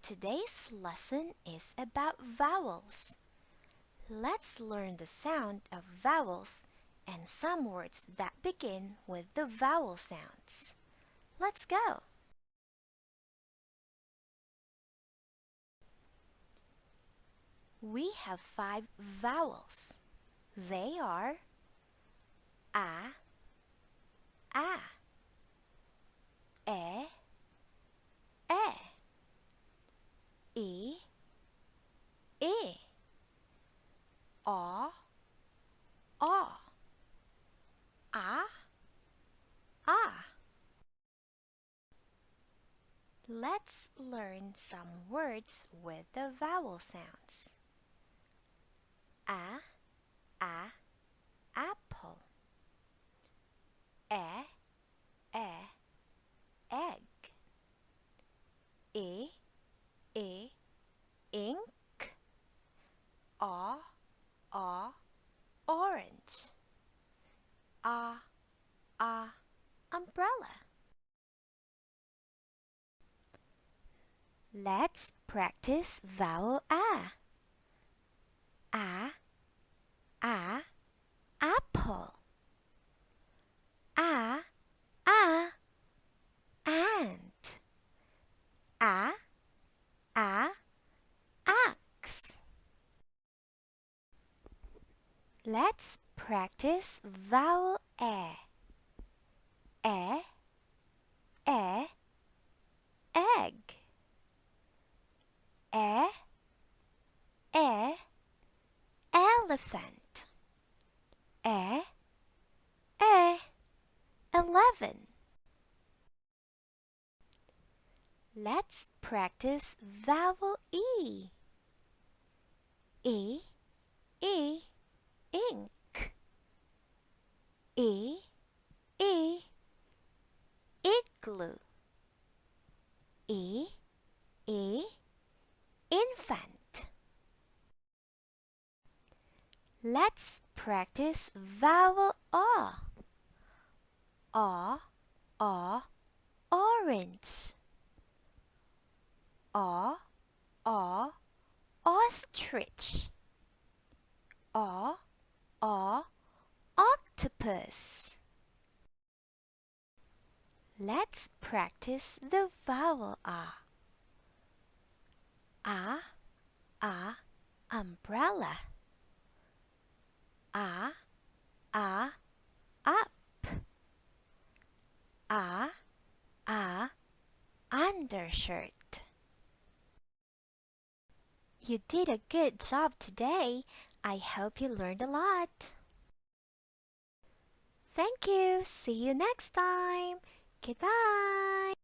Today's lesson is about vowels. Let's learn the sound of vowels and some words that begin with the vowel sounds. Let's go! We have 5 vowels. They are a, e, e, o, a. Let's learn some words with the vowel sounds. A, apple. E, egg. Ink. O, orange. A, umbrella. Let's practice vowel A. Apple. Ant. Axe. Let's practice vowel E. Egg. Elephant. 11. Let's practice vowel E. Ink. Igloo. Infant. Let's practice vowel O. Orange. Ostrich. Octopus. Let's practice the vowel A. Umbrella. Up. Undershirt. You did a good job today. I hope you learned a lot. Thank you. See you next time. Goodbye.